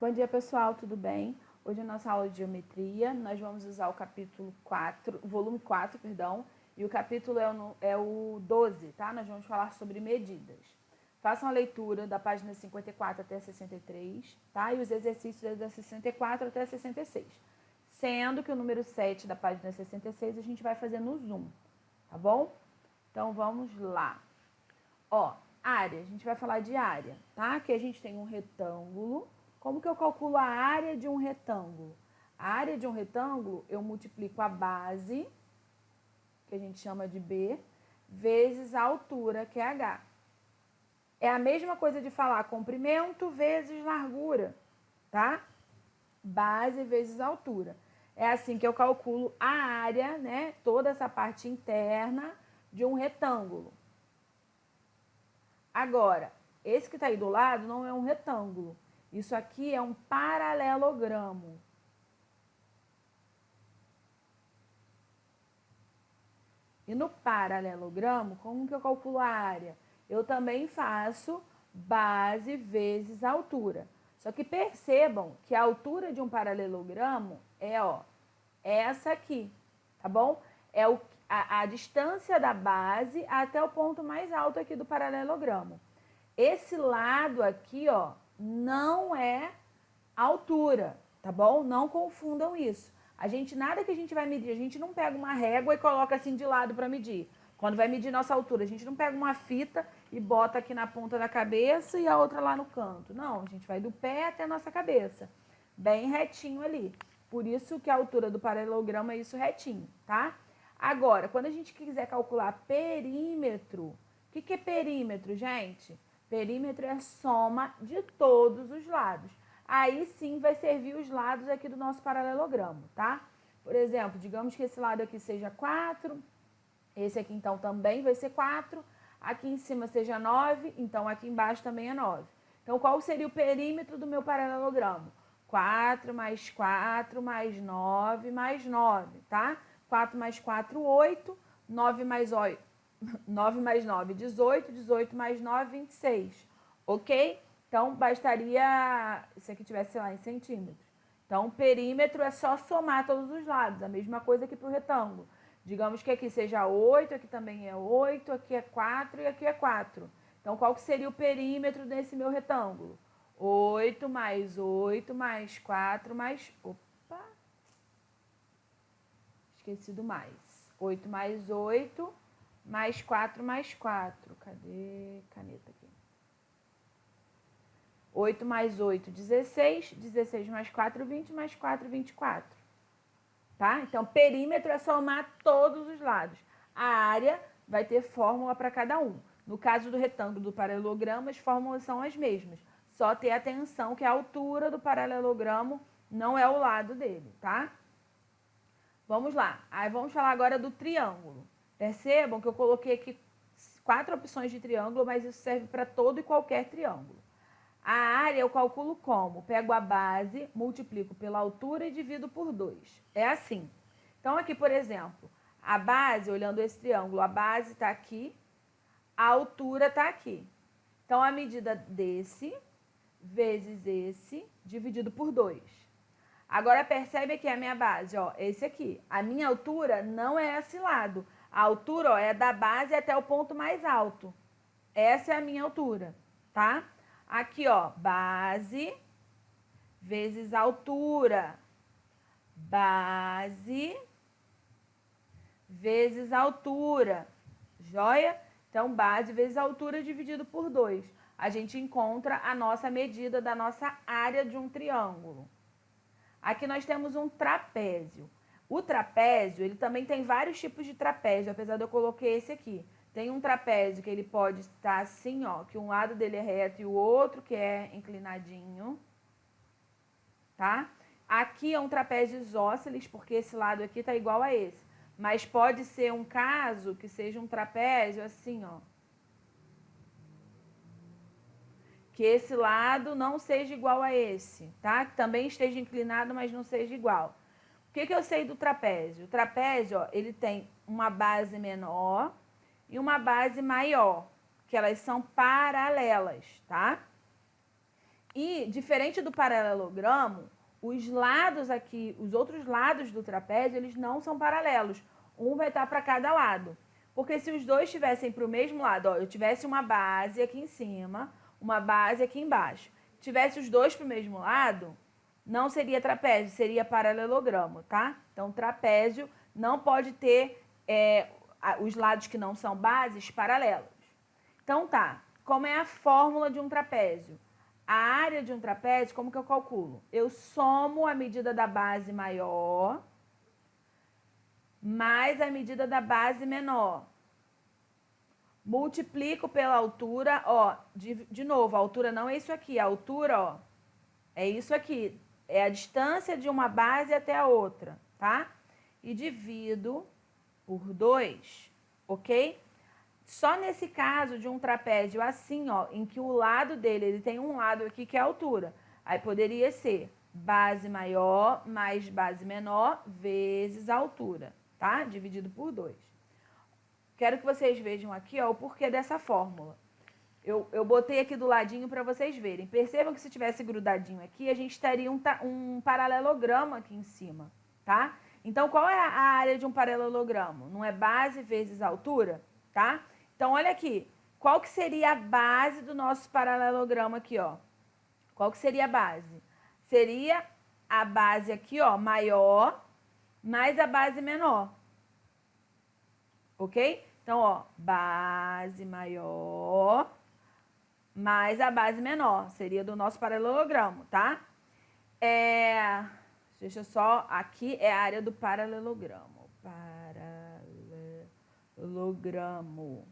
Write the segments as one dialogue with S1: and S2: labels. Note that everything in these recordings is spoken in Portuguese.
S1: Bom dia, pessoal, tudo bem? Hoje é a nossa aula de geometria, nós vamos usar o capítulo 4, volume 4, perdão, e o capítulo é o 12, tá? Nós vamos falar sobre medidas. Façam a leitura da página 54 até 63, tá? E os exercícios é da 64 até 66. Sendo que o número 7 da página 66 a gente vai fazer no Zoom, tá bom? Então, vamos lá. Ó, área, a gente vai falar de área, tá? Aqui a gente tem um retângulo. Como que eu calculo a área de um retângulo? A área de um retângulo, eu multiplico a base, que a gente chama de B, vezes a altura, que é H. É a mesma coisa de falar comprimento vezes largura, tá? Base vezes altura. É assim que eu calculo a área, né? Toda essa parte interna de um retângulo. Agora, esse que está aí do lado não é um retângulo. Isso aqui é um paralelogramo. E no paralelogramo, como que eu calculo a área? Eu também faço base vezes altura. Só que percebam que a altura de um paralelogramo é, ó, essa aqui, tá bom? É a distância da base até o ponto mais alto aqui do paralelogramo. Esse lado aqui, ó, não é altura, tá bom? Não confundam isso. Nada que a gente vai medir, a gente não pega uma régua e coloca assim de lado para medir. Quando vai medir nossa altura, a gente não pega uma fita e bota aqui na ponta da cabeça e a outra lá no canto. Não, a gente vai do pé até a nossa cabeça, bem retinho ali. Por isso que a altura do paralelogramo é isso retinho, tá? Agora, quando a gente quiser calcular perímetro, o que é perímetro, gente? Perímetro é a soma de todos os lados. Aí sim vai servir os lados aqui do nosso paralelogramo, tá? Por exemplo, digamos que esse lado aqui seja 4, esse aqui então também vai ser 4, aqui em cima seja 9, então aqui embaixo também é 9. Então qual seria o perímetro do meu paralelogramo? 4 mais 4 mais 9 mais 9, tá? 4 mais 4, 8, 9 mais 8, 9 mais 9, 18, 18 mais 9, 26, ok? Então, bastaria, se aqui tivesse, sei lá, em centímetros. Então, perímetro é só somar todos os lados, a mesma coisa aqui para o retângulo. Digamos que aqui seja 8, aqui também é 8, aqui é 4 e aqui é 4. Então, qual que seria o perímetro desse meu retângulo? 8 mais 4 mais... Opa! Esqueci do mais. 8 mais 8 mais 4 mais 4. Cadê a caneta aqui? 8 mais 8, 16. 16 mais 4, 20. Mais 4, 24. Tá? Então, perímetro é somar todos os lados. A área vai ter fórmula para cada um. No caso do retângulo do paralelogramo, as fórmulas são as mesmas. Só ter atenção que a altura do paralelogramo não é o lado dele, tá? Vamos lá. Aí vamos falar agora do triângulo. Percebam que eu coloquei aqui 4 opções de triângulo, mas isso serve para todo e qualquer triângulo. A área eu calculo como? Pego a base, multiplico pela altura e divido por 2. É assim. Então, aqui, por exemplo, a base, olhando esse triângulo, a base está aqui, a altura está aqui. Então, a medida desse vezes esse, dividido por 2. Agora, percebe aqui a minha base, ó, esse aqui. A minha altura não é esse lado. A altura, ó, é da base até o ponto mais alto. Essa é a minha altura, tá? Aqui, ó, base vezes altura. Base vezes altura. Joia? Então, base vezes altura dividido por 2. A gente encontra a nossa medida da nossa área de um triângulo. Aqui nós temos um trapézio. O trapézio, ele também tem vários tipos de trapézio, apesar de eu coloquei esse aqui. Tem um trapézio que ele pode estar assim, ó, que um lado dele é reto e o outro que é inclinadinho, tá? Aqui é um trapézio isósceles, porque esse lado aqui tá igual a esse. Mas pode ser um caso que seja um trapézio assim, ó. Que esse lado não seja igual a esse, tá? Que também esteja inclinado, mas não seja igual. O que eu sei do trapézio? O trapézio, ó, ele tem uma base menor e uma base maior, que elas são paralelas, tá? E, diferente do paralelogramo, os lados aqui, os outros lados do trapézio, eles não são paralelos. Um vai estar para cada lado. Porque se os dois estivessem para o mesmo lado, ó, eu tivesse uma base aqui em cima, uma base aqui embaixo, tivesse os dois para o mesmo lado, não seria trapézio, seria paralelogramo, tá? Então, trapézio não pode ter os lados que não são bases paralelos. Então, tá. Como é a fórmula de um trapézio? A área de um trapézio, como que eu calculo? Eu somo a medida da base maior mais a medida da base menor. Multiplico pela altura, ó, de novo, a altura não é isso aqui, a altura, ó, é isso aqui. É a distância de uma base até a outra, tá? E divido por 2, ok? Só nesse caso de um trapézio assim, ó, em que o lado dele, ele tem um lado aqui que é a altura. Aí poderia ser base maior mais base menor vezes a altura, tá? Dividido por 2. Quero que vocês vejam aqui, ó, o porquê dessa fórmula. Eu botei aqui do ladinho para vocês verem. Percebam que se tivesse grudadinho aqui, a gente teria um paralelogramo aqui em cima, tá? Então, qual é a área de um paralelogramo? Não é base vezes altura, tá? Então, olha aqui. Qual que seria a base do nosso paralelogramo aqui, ó? Qual que seria a base? Seria a base aqui, ó, maior, mais a base menor. Ok? Então, ó, base maior mais a base menor. Seria do nosso paralelogramo, tá? Deixa eu só... Aqui é a área do paralelogramo. Paralelogramo.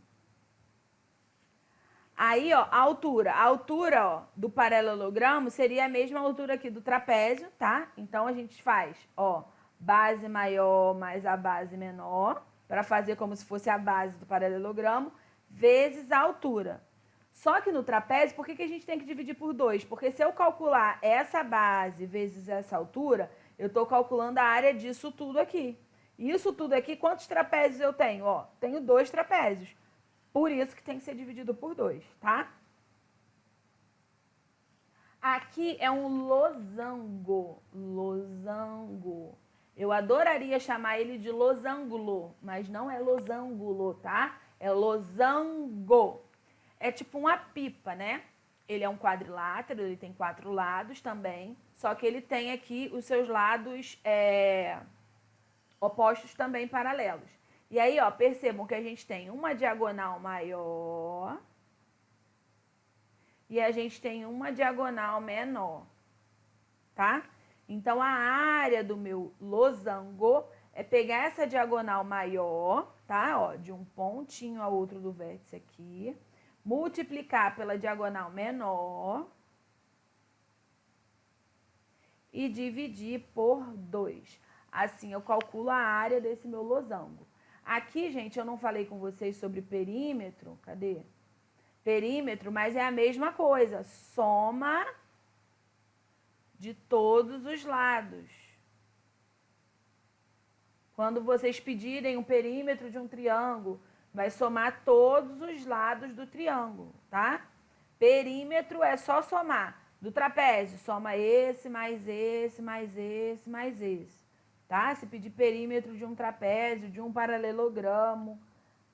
S1: Aí, ó, a altura. A altura, ó, do paralelogramo seria a mesma altura aqui do trapézio, tá? Então, a gente faz, ó, base maior mais a base menor, para fazer como se fosse a base do paralelogramo, vezes a altura. Só que no trapézio, por que a gente tem que dividir por 2? Porque se eu calcular essa base vezes essa altura, eu estou calculando a área disso tudo aqui. Isso tudo aqui, quantos trapézios eu tenho? Ó, tenho 2 trapézios. Por isso que tem que ser dividido por 2, tá? Aqui é um losango. Losango. Eu adoraria chamar ele de losangulo, mas não é losangulo, tá? É losango. É tipo uma pipa, né? Ele é um quadrilátero, ele tem 4 lados também, só que ele tem aqui os seus lados opostos também paralelos. E aí, ó, percebam que a gente tem uma diagonal maior e a gente tem uma diagonal menor, tá? Então, a área do meu losango é pegar essa diagonal maior, tá? Ó, de um pontinho ao outro do vértice aqui, multiplicar pela diagonal menor e dividir por 2. Assim, eu calculo a área desse meu losango. Aqui, gente, eu não falei com vocês sobre perímetro. Cadê? Perímetro, mas é a mesma coisa. Soma de todos os lados. Quando vocês pedirem um perímetro de um triângulo, vai somar todos os lados do triângulo, tá? Perímetro é só somar. Do trapézio, soma esse, mais esse, mais esse, mais esse, tá? Se pedir perímetro de um trapézio, de um paralelogramo,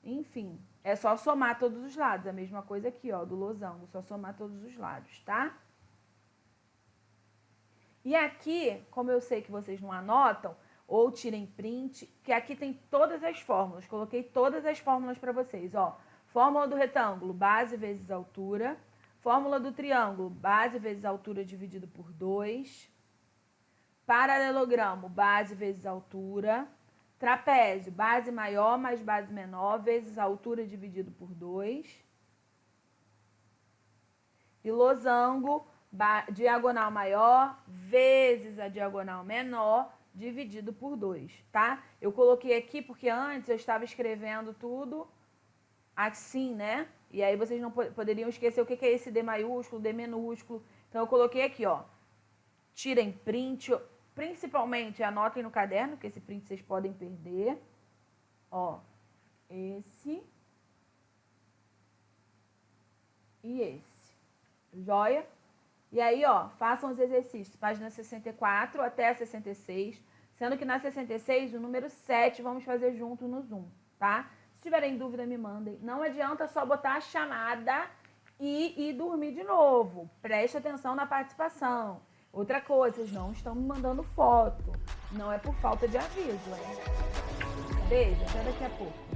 S1: enfim, é só somar todos os lados. A mesma coisa aqui, ó, do losango, só somar todos os lados, tá? E aqui, como eu sei que vocês não anotam, ou tirem print, que aqui tem todas as fórmulas. Coloquei todas as fórmulas para vocês, ó. Fórmula do retângulo, base vezes altura. Fórmula do triângulo, base vezes altura dividido por 2. Paralelogramo, base vezes altura. Trapézio, base maior mais base menor vezes altura dividido por 2. E losango, diagonal maior vezes a diagonal menor dividido por 2, tá? Eu coloquei aqui porque antes eu estava escrevendo tudo assim, né? E aí vocês não poderiam esquecer o que é esse D maiúsculo, D minúsculo. Então eu coloquei aqui, ó. Tirem print, principalmente anotem no caderno, que esse print vocês podem perder. Ó, esse e esse. Joia? E aí, ó, façam os exercícios, página 64 até a 66, sendo que na 66, o número 7, vamos fazer junto no Zoom, tá? Se tiverem dúvida, me mandem. Não adianta só botar a chamada e dormir de novo. Preste atenção na participação. Outra coisa, vocês não estão me mandando foto. Não é por falta de aviso, hein? Beijo, até daqui a pouco.